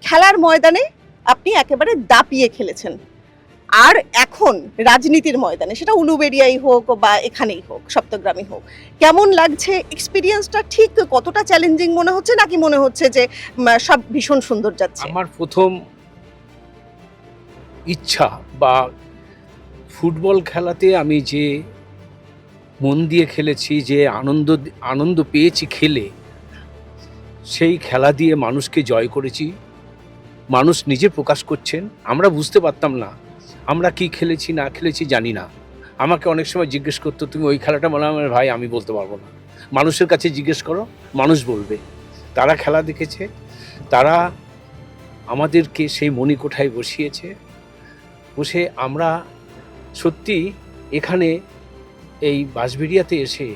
খেলার ময়দানে আপনি একেবারে দাপিয়ে খেলেছেন, আর এখন রাজনীতির ময়দানে, সেটা উলুবেড়িয়াই হোক বা এখানেই হোক, সপ্তগ্রামই হোক, কেমন লাগছে? এক্সপিরিয়েন্সটা ঠিক কতটা চ্যালেঞ্জিং মনে হচ্ছে, নাকি মনে হচ্ছে যে সব ভীষণ সুন্দর যাচ্ছে? আমার প্রথম ইচ্ছা বা ফুটবল খেলাতে আমি যে মন দিয়ে খেলেছি, যে আনন্দ পেয়েছি খেলে, সেই খেলা দিয়ে মানুষকে জয় করেছি। মানুষ নিজে প্রকাশ করছেন, আমরা বুঝতে পারতাম না আমরা কি খেলেছি না খেলেছি জানি না। আমাকে অনেক সময় জিজ্ঞেস করতো, তুমি ওই খেলাটা বলো। আমার ভাই আমি বলতে পারবো না, মানুষের কাছে জিজ্ঞেস করো, মানুষ বলবে। তারা খেলা দেখেছে, তারা আমাদেরকে সেই মণিকোঠায় বসিয়েছে। বসে আমরা সত্যি এখানে এই বাঁশবেড়িয়াতে এসে,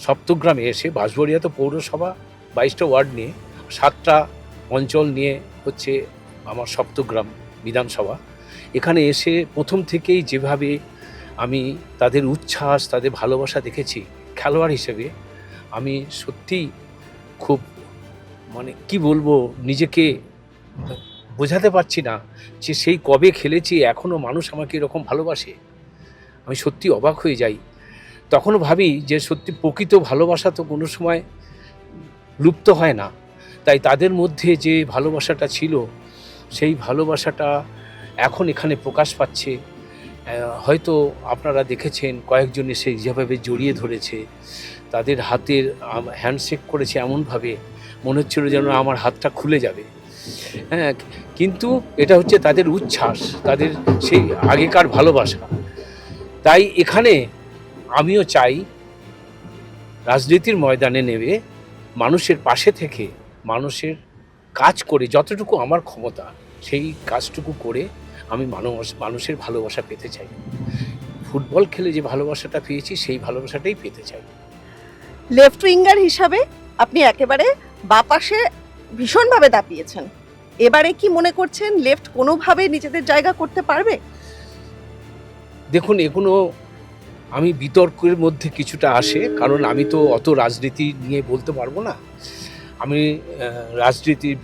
সপ্তগ্রামে এসে, বাঁশবেড়িয়া তো পৌরসভা 22টা ওয়ার্ড নিয়ে, 7টা অঞ্চল নিয়ে হচ্ছে আমার সপ্তগ্রাম বিধানসভা। এখানে এসে প্রথম থেকেই যেভাবে আমি তাদের উচ্ছ্বাস, তাদের ভালোবাসা দেখেছি খেলোয়াড় হিসেবে, আমি সত্যিই খুব কি বলবো, নিজেকে বোঝাতে পারছি না যে সেই কবে খেলেছি এখনও মানুষ আমাকে এরকম ভালোবাসে। আমি সত্যি অবাক হয়ে যাই। তখনও ভাবি যে সত্যি প্রকৃত ভালোবাসা তো কোনো সময় লুপ্ত হয় না। তাই তাদের মধ্যে যে ভালোবাসাটা ছিল, সেই ভালোবাসাটা এখন এখানে প্রকাশ পাচ্ছে। হয়তো আপনারা দেখেছেন কয়েকজন এসে যেভাবে জড়িয়ে ধরেছে, তাদের হাতের হ্যান্ডশেক করেছে এমনভাবে মনে হচ্ছিল যেন আমার হাতটা খুলে যাবে। হ্যাঁ, কিন্তু এটা হচ্ছে তাদের উচ্ছ্বাস, তাদের সেই আগেকার ভালোবাসা। তাই এখানে আমিও চাই রাজনীতির ময়দানে নেমে মানুষের পাশে থেকে, মানুষের কাজ করে, যতটুকু আমার ক্ষমতা সেই কাজটুকু করে আমি মানুষের ভালোবাসা পেতে চাই। ফুটবল খেলে যে ভালোবাসাটা পেয়েছি সেই ভালোবাসাটাই পেতে চাই। লেফট উইঙ্গার হিসাবে আপনি একেবারে বাপাশে ভীষণভাবে দাপিয়েছেন। এবারে কি মনে করছেন লেফট কোনোভাবে নিজেদের জায়গা করতে পারবে? দেখুন, এগুলো আমি বিতর্কের মধ্যে কিছুটা আসে, কারণ আমি তো অত রাজনীতি নিয়ে বলতে পারবো না। আমি রাজনীতির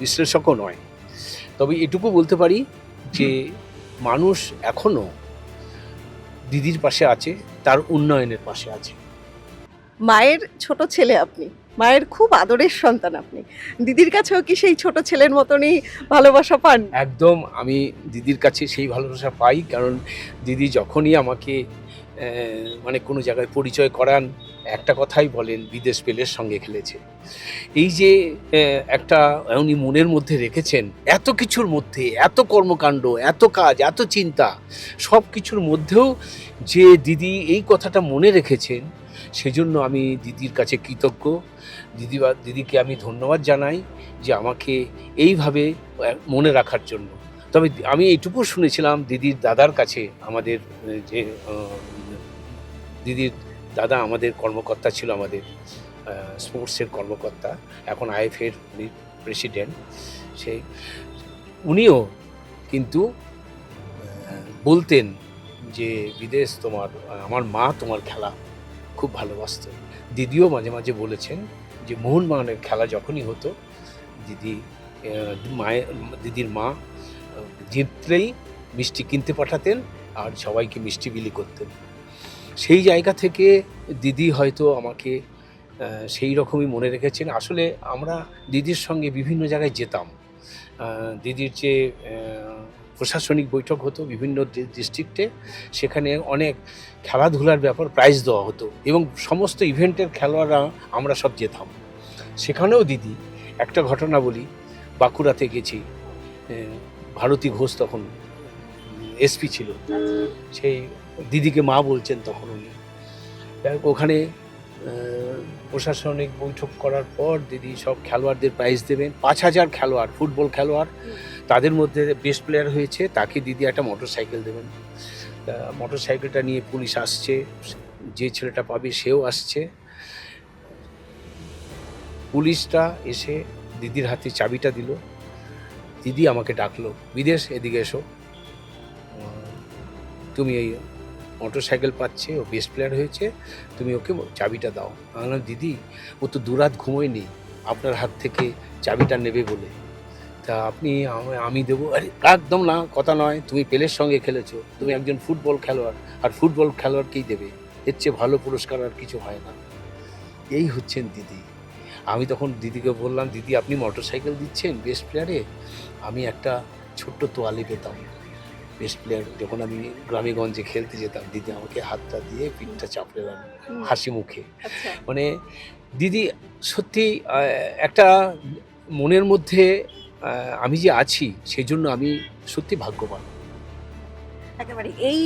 বিশ্লেষকও নয়। তবে এটুকু বলতে পারি যে মানুষ এখনও দিদির পাশে আছে, তার উন্নয়নের পাশে আছে। মায়ের ছোট ছেলে আপনি, মায়ের খুব আদরের সন্তান আপনি। দিদির কাছেও কি সেই ছোট ছেলের মতনই ভালোবাসা পান? একদম আমি দিদির কাছে সেই ভালোবাসা পাই, কারণ দিদি যখনই আমাকে কোনো জায়গায় পরিচয় করান, একটা কথাই বলেন, বিদেশ পেলের সঙ্গে খেলেছে। এই যে একটা উনি মনের মধ্যে রেখেছেন, এত কিছুর মধ্যে, এত কর্মকাণ্ড, এত কাজ, এত চিন্তা, সব কিছুর মধ্যেও যে দিদি এই কথাটা মনে রেখেছেন, সেজন্য আমি দিদির কাছে কৃতজ্ঞ। দিদিকে আমি ধন্যবাদ জানাই যে আমাকে এইভাবে মনে রাখার জন্য। তবে আমি এইটুকু শুনেছিলাম দিদির দাদার কাছে, আমাদের যে দিদির দাদা আমাদের কর্মকর্তা ছিল, আমাদের স্পোর্টসের কর্মকর্তা, এখন আইএফের উনি প্রেসিডেন্ট, সেই উনিও কিন্তু বলতেন যে বিদেশ আমার মা তোমার খেলা খুব ভালোবাসতেন। দিদিও মাঝে মাঝে বলেছেন যে মোহনবাগানের খেলা যখনই হতো, দিদির মা জিতলেই মিষ্টি কিনতে পাঠাতেন আর সবাইকে মিষ্টি বিলি করতেন। সেই জায়গা থেকে দিদি হয়তো আমাকে সেই রকমই মনে রেখেছেন। আসলে আমরা দিদির সঙ্গে বিভিন্ন জায়গায় যেতাম। দিদির যে প্রশাসনিক বৈঠক হতো বিভিন্ন ডিস্ট্রিক্টে, সেখানে অনেক খেলাধুলার ব্যাপার প্রাইজ দেওয়া হতো এবং সমস্ত ইভেন্টের খেলোয়াড়রা আমরা সব যেতাম। সেখানেও দিদি, একটা ঘটনা বলি, বাঁকুড়াতে গেছি, ভারতী ঘোষ তখন এসপি ছিল, সেই দিদিকে মা বলছেন তখন উনি। ওখানে প্রশাসনিক বৈঠক করার পর দিদি সব খেলোয়াড়দের প্রাইজ দেবেন। 5,000 খেলোয়াড়, ফুটবল খেলোয়াড়, তাদের মধ্যে বেস্ট প্লেয়ার হয়েছে, তাকে দিদি একটা মোটর সাইকেল দেবেন। মোটর সাইকেলটা নিয়ে পুলিশ আসছে, যে ছেলেটা পাবে সেও আসছে। পুলিশটা এসে দিদির হাতে চাবিটা দিল। দিদি আমাকে ডাকলো, বিদেশ এদিকে এসো, তুমি এই মোটর সাইকেল পাচ্ছে, ও বেস্ট প্লেয়ার হয়েছে, তুমি ওকে চাবিটা দাও। আমি বললাম, দিদি ও তো দুরাত ঘুমোয়নি আপনার হাত থেকে চাবিটা নেবে বলে। তা আপনি আমি দেবো, আরে একদম না, কথা নয়, তুমি পেলের সঙ্গে খেলেছো, তুমি একজন ফুটবল খেলোয়াড়, আর ফুটবল খেলোয়াড়কেই দেবে, এর চেয়ে ভালো পুরস্কার আর কিছু হয় না। এই হচ্ছেন দিদি। আমি তখন দিদিকে বললাম, দিদি আপনি মোটর সাইকেল দিচ্ছেন বেস্ট প্লেয়ারে, আমি একটা ছোট্ট তোয়ালি পেতাম বেস্ট প্লেয়ার, যখন আমি গ্রামে গঞ্জে খেলতে যেতাম, দিদি আমাকে হাতটা দিয়ে পিঠটা চাপড়ে দেন হাসি মুখে। আচ্ছা, মানে দিদি সত্যি একটা মনের মধ্যে আমি যে আছি সেই জন্য আমি সত্যি ভাগ্যবান। একেবারে এই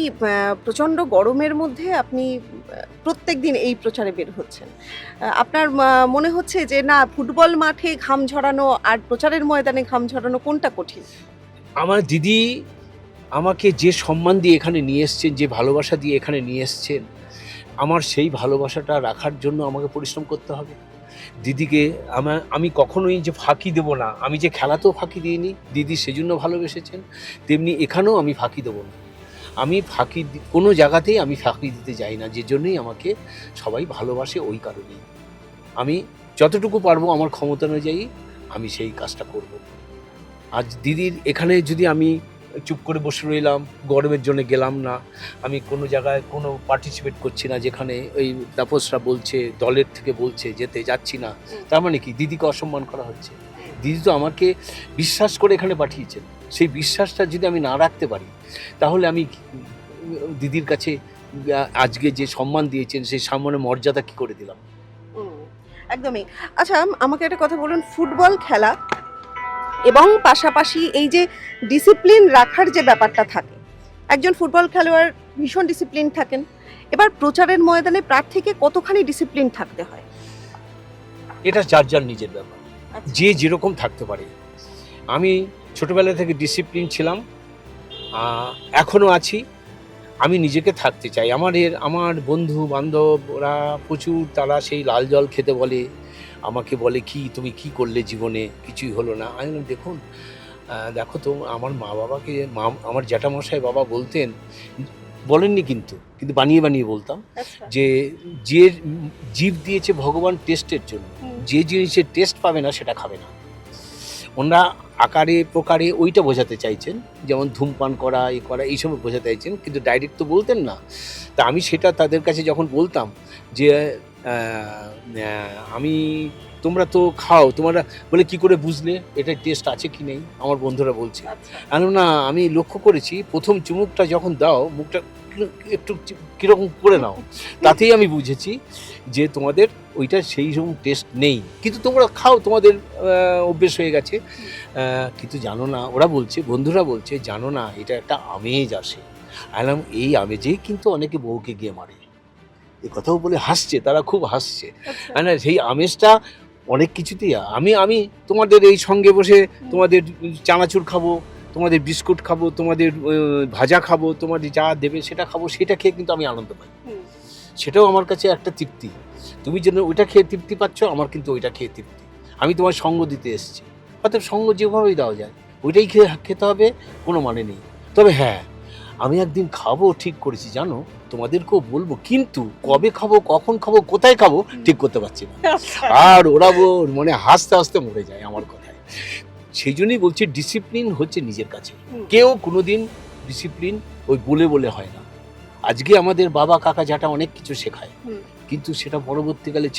প্রচণ্ড গরমের মধ্যে আপনি প্রত্যেকদিন এই প্রচারে বের হচ্ছেন। আপনার মনে হচ্ছে যে না ফুটবল মাঠে ঘাম ঝরানো আর প্রচারের ময়দানে ঘাম ঝরানো কোনটা কঠিন? আমার দিদি আমাকে যে সম্মান দিয়ে এখানে নিয়ে এসছেন, যে ভালোবাসা দিয়ে এখানে নিয়ে এসছেন, আমার সেই ভালোবাসাটা রাখার জন্য আমাকে পরিশ্রম করতে হবে। দিদিকে আমি কখনোই যে ফাঁকি দেব না, আমি যে খেলাতেও ফাঁকি দিইনি, দিদি সেজন্য ভালোবেসেছেন, তেমনি এখানেও আমি ফাঁকি দেবো না। আমি কোনো জায়গাতেই আমি ফাঁকি দিতে যাই না, যে জন্যই আমাকে সবাই ভালোবাসে, ওই কারণেই আমি যতটুকু পারবো আমার ক্ষমতা অনুযায়ী আমি সেই কাজটা করব। আজ দিদির এখানে যদি আমি চুপ করে বসে রইলাম, গরমের জন্য গেলাম না, আমি কোনো জায়গায় কোনো পার্টিসিপেট করছি না, যেখানে ওই তাপসরা বলছে দলের থেকে বলছে যেতে যাচ্ছি না, তার মানে কি দিদিকে অসম্মান করা হচ্ছে? দিদি তো আমাকে বিশ্বাস করে এখানে পাঠিয়েছেন, সেই বিশ্বাসটা যদি আমি না রাখতে পারি তাহলে আমি দিদির কাছে আজকে যে সম্মান দিয়েছেন সেই সম্মানের মর্যাদা কি করে দিলাম? একদমই। আচ্ছা আমাকে একটা কথা বলুন, ফুটবল খেলা এবং পাশাপাশি এই যে ডিসিপ্লিন রাখার যে ব্যাপারটা থাকে, একজন ফুটবল খেলোয়াড় ভীষণ ডিসিপ্লিন থাকেন, এবার প্রচারের ময়দানে প্রার্থীকে কতখানি ডিসিপ্লিন থাকতে হয়? এটা যার যার নিজের ব্যাপার, যে যেরকম থাকতে পারে। আমি ছোটবেলা থেকে ডিসিপ্লিন ছিলাম, এখনও আছি, আমি নিজেকে থাকতে চাই। আমার বন্ধু বান্ধব ওরা প্রচুর, তারা সেই লাল জল খেতে বলে, আমাকে বলে কি তুমি কি করলে জীবনে, কিছুই হলো না। আমি বললাম দেখুন, দেখো তো আমার আমার জ্যাঠামশাই বাবা বলতেন, বলেননি কিন্তু বানিয়ে বানিয়ে বলতাম যে যে জীব দিয়েছে ভগবান টেস্টের জন্য, যে জিনিসের টেস্ট পাবে না সেটা খাবে না। ওনারা আকারে প্রকারে ওইটা বোঝাতে চাইছেন, যেমন ধূমপান করা এইসব বোঝাতে চাইছেন, কিন্তু ডাইরেক্ট তো বলতেন না। তা আমি সেটা তাদের কাছে যখন বলতাম যে আমি তোমরা তো খাও, তোমরা বলে কি করে বুঝলে এটা টেস্ট আছে কি নেই? আমার বন্ধুরা বলছে, না আমি লক্ষ্য করেছি প্রথম চুমুকটা যখন দাও মুখটা একটু কীরকম করে নাও, তাতেই আমি বুঝেছি যে তোমাদের ওইটা সেই রকম টেস্ট নেই, কিন্তু তোমরা খাও, তোমাদের অভ্যেস হয়ে গেছে। কিন্তু জানো না, ওরা বলছে, বন্ধুরা বলছে, জানো না এটা একটা আমেজ আসে। আলাম এই আমেজেই কিন্তু অনেকে বউকে গিয়ে মারে, এ কথাও বলে হাসছে, তারা খুব হাসছে। না সেই আমেজটা অনেক কিছুতেই। আমি তোমাদের এই সঙ্গে বসে তোমাদের চানাচুর খাবো, তোমাদের বিস্কুট খাবো, তোমাদের ভাজা খাবো, তোমাদের যা দেবে সেটা খাবো, সেটা খেয়ে কিন্তু আমি আনন্দ পাই। সেটাও আমার কাছে একটা তৃপ্তি। তুমি যেন ওইটা খেয়ে তৃপ্তি পাচ্ছ, আমার কিন্তু ওইটা খেয়ে তৃপ্তি। আমি তোমার সঙ্গ দিতে এসেছি, অর্থাৎ সঙ্গ যেভাবেই দেওয়া যায় ওইটাই খেতে হবে, কোনো মানে নেই। তবে হ্যাঁ, আমি একদিন খাবো ঠিক করেছি জানো, তোমাদেরকেও বলবো, কিন্তু কবে খাবো, কখন খাবো, কোথায় খাবো ঠিক করতে পারছি না। আর ওরা মানে হাসতে হাসতে মরে যায় আমার কথায়। সেই জন্যই বলছি ডিসিপ্লিন হচ্ছে নিজের কাছে। কেউ কোনোদিন ডিসিপ্লিন ওই বলে বলে হয় না। আজকে আমাদের বাবা কাকা যাটা অনেক কিছু শেখায়, কিন্তু সেটা পরবর্তীকালে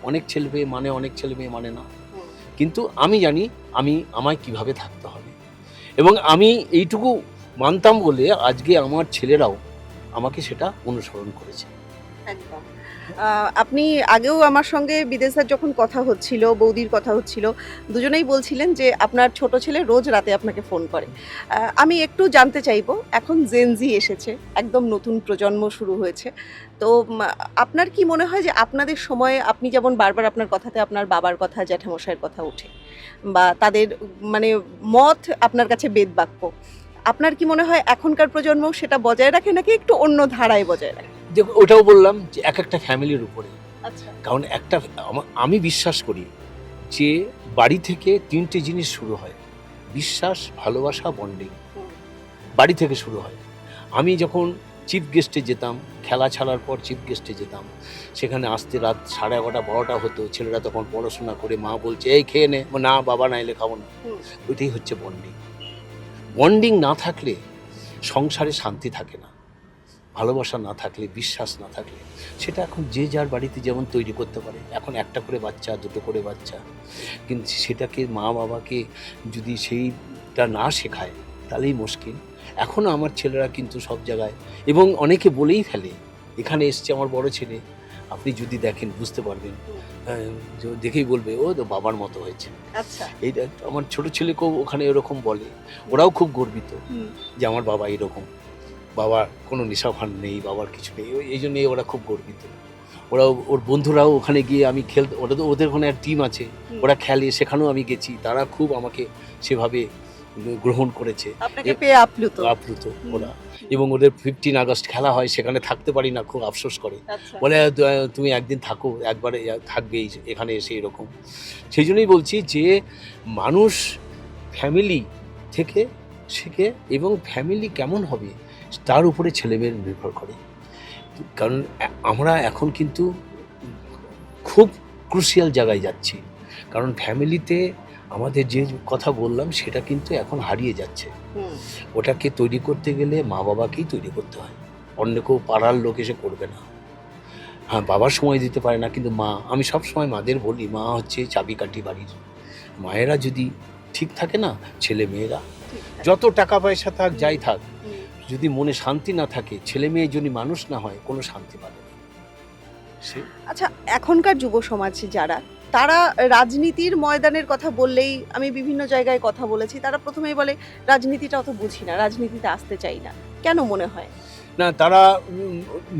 অনেক ছেলে মেয়ে মানে, অনেক ছেলে মেয়ে মানে না। কিন্তু আমি জানি আমায় কিভাবে থাকতে হবে, এবং আমি এইটুকু মানতাম বলে আজকে আমার ছেলেরাও আমাকে সেটা অনুসরণ করেছে। একদম। আপনি আগেও আমার সঙ্গে বিদেশের যখন কথা হচ্ছিল, বৌদির কথা হচ্ছিল, দুজনেই বলছিলেন যে আপনার ছোট ছেলে রোজ রাতে আপনাকে ফোন করে। আমি একটু জানতে চাইবো, এখন জেনজি এসেছে, একদম নতুন প্রজন্ম শুরু হয়েছে, তো আপনার কি মনে হয় যে আপনাদের সময়ে আপনি যেমন বারবার আপনার কথাতে আপনার বাবার কথা, জ্যাঠামশাইয়ের কথা ওঠে, বা তাদের মানে মত আপনার কাছে বেদবাক্য, আপনার কি মনে হয় এখনকার প্রজন্ম সেটা বজায় রাখে নাকি একটু অন্য ধারায় বজায় রাখে? দেখো, ওটাও বললাম যে এক একটা ফ্যামিলির উপরে। আচ্ছা। কারণ আমি বিশ্বাস করি যে বাড়ি থেকে 3টে জিনিস শুরু হয়, বিশ্বাস, ভালোবাসা, বন্ডিং, বাড়ি থেকে শুরু হয়। আমি যখন চিফ গেস্টে যেতাম, খেলা ছাড়ার পর চিফ গেস্টে যেতাম, সেখানে আসতে রাত 11:30 12টা হতো। ছেলেরা তখন পড়াশোনা করে, মা বলছে এই খেয়ে নে, না বাবা নাইলে খাবো না। হুম। ওইটাই হচ্ছে বন্ডিং। বন্ডিং না থাকলে সংসারে শান্তি থাকে না, ভালোবাসা না থাকলে, বিশ্বাস না থাকলে, সেটা এখন যে যার বাড়িতে যেমন তৈরি করতে পারে। এখন একটা করে বাচ্চা, দুটো করে বাচ্চা, কিন্তু সেটাকে মা বাবাকে যদি সেইটা না শেখায় তাহলেই মুশকিল। এখনও আমার ছেলেরা কিন্তু সব জায়গায়, এবং অনেকে বলেই ফেলে, এখানে এসছে আমার বড় ছেলে, আপনি যদি দেখেন বুঝতে পারবেন, দেখেই বলবে ও তো বাবার মতো হয়েছে। আচ্ছা। এইটা আমার ছোট ছেলেকেও ওখানে এরকম বলে, ওরাও খুব গর্বিত হুম। যে আমার বাবা এরকম, বাবার কোনো নেশাভান নেই, বাবার কিছু নেই, এই জন্যই ওরা খুব গর্বিত। ওরাও, ওর বন্ধুরাও ওখানে গিয়ে আমি খেলতে, ওরা তো, ওদের ওখানে এক টিম আছে, হুম। ওরা খেলে, সেখানেও আমি গেছি, তারা খুব আমাকে সেভাবে গ্রহণ করেছে, আপনাকে পেয়ে আপ্লুত। আপ্লুত ওরা। এবং ওদের 15 আগস্ট খেলা হয়, সেখানে থাকতে পারি না, খুব আফসোস করে, আচ্ছা। বলে তুমি একদিন থাকো, একবারে থাকবে এখানে এসে এরকম। সেই জন্যই বলছি যে মানুষ ফ্যামিলি থেকে শেখে, এবং ফ্যামিলি কেমন হবে তার উপরে ছেলেমেয়ের নির্ভর করে। কারণ আমরা এখন কিন্তু খুব ক্রুশিয়াল জায়গায় যাচ্ছি, কারণ ফ্যামিলিতে আমাদের যে কথা বললাম সেটা কিন্তু এখন হারিয়ে যাচ্ছে। হুম। ওটাকে তৈরি করতে গেলে মা বাবাকেই তৈরি করতে হয়, অন্য কেউ পাড়ার লোক এসে করবে না। হ্যাঁ, বাবার সময় দিতে পারে না, কিন্তু মা, আমি সব সময় মাদের বলি, মা হচ্ছে চাবিকাঠি বাড়ির। মায়েরা যদি ঠিক থাকে না, ছেলে মেয়েরা ঠিক আছে। যত টাকা পয়সা থাক, যাই থাক, হুম। যদি মনে শান্তি না থাকে, ছেলে মেয়ে যদি মানুষ না হয়, কোনো শান্তি পাবে না সে। আচ্ছা, এখনকার যুব সমাজ যারা, তারা রাজনীতির ময়দানের কথা বললেই, আমি বিভিন্ন জায়গায় কথা বলেছি, তারা প্রথমেই বলে রাজনীতিটা অত বুঝি না, রাজনীতিতে আসতে চাই না। কেন মনে হয়? না, তারা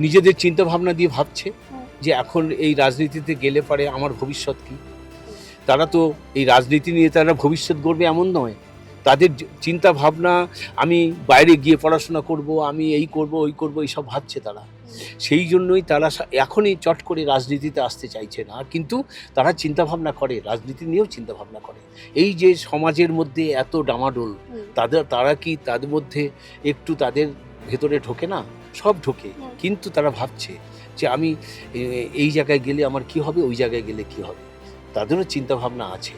নিজেদের চিন্তা ভাবনা দিয়ে ভাবছে হুম। যে এখন এই রাজনীতিতে গেলে পারে আমার ভবিষ্যৎ কি। তারা তো এই রাজনীতি নিয়ে তারা ভবিষ্যৎ গড়বে এমন নয়। তাদের চিন্তা ভাবনা, আমি বাইরে গিয়ে পড়াশোনা করব, আমি এই করব, ওই করব, এইসব ভাবছে তারা। সেই জন্যই তারা এখনই চট করে রাজনীতিতে আসতে চাইছে না, কিন্তু তারা চিন্তা ভাবনা করে, রাজনীতি নিয়েও চিন্তা ভাবনা করে। এই যে সমাজের মধ্যে এত ডামাডোল, তারা কি তাদের মধ্যে একটু তাদের ভেতরে ঢোকে না? সব ঢোকে, কিন্তু তারা ভাবছে যে আমি এই জায়গায় গেলে আমার কি হবে, ওই জায়গায় গেলে কি হবে। তাদেরও চিন্তা ভাবনা আছে,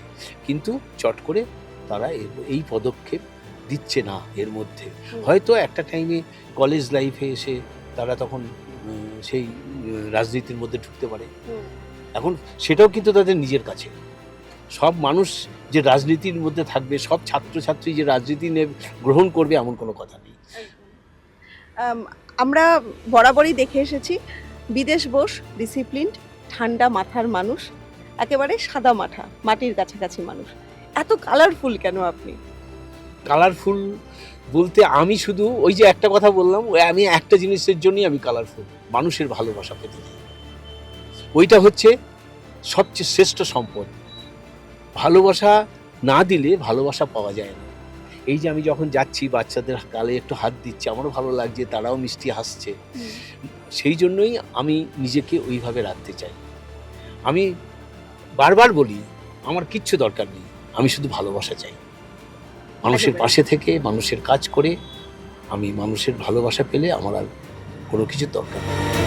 কিন্তু চট করে তারা এই পদক্ষেপ দিচ্ছে না। এর মধ্যে হয়তো একটা টাইমে কলেজ লাইফে এসে তারা তখন সেই রাজনীতির মধ্যে ঢুকতে পারে। এখন সেটাও কিন্তু তাদের নিজের কাছে। সব মানুষ যে রাজনীতির মধ্যে থাকবে, সব ছাত্রছাত্রী যে রাজনীতি নিয়ে গ্রহণ করবে, এমন কোনো কথা নেই। আমরা বরাবরই দেখে এসেছি, বিদেশ বোস, ডিসিপ্লিনড, ঠান্ডা মাথার মানুষ, একেবারে সাদা মাঠা, মাটির কাছাকাছি মানুষ। এত কালারফুল কেন আপনি? কালারফুল বলতে আমি শুধু ওই যে একটা কথা বললাম, আমি একটা জিনিসের জন্যই আমি কালারফুল, মানুষের ভালোবাসা পেতে চাই। ওইটা হচ্ছে সবচেয়ে শ্রেষ্ঠ সম্পদ। ভালোবাসা না দিলে ভালোবাসা পাওয়া যায় না। এই যে আমি যখন যাচ্ছি, বাচ্চাদের গালে একটু হাত দিচ্ছি, আমারও ভালো লাগছে, তারাও মিষ্টি হাসছে। সেই জন্যই আমি নিজেকে ওইভাবে রাখতে চাই। আমি বারবার বলি, আমার কিচ্ছু দরকার নেই, আমি শুধু ভালোবাসা চাই। মানুষের পাশে থেকে, মানুষের কাজ করে, আমি মানুষের ভালোবাসা পেলে আমার আর কোনো কিছু দরকার নেই।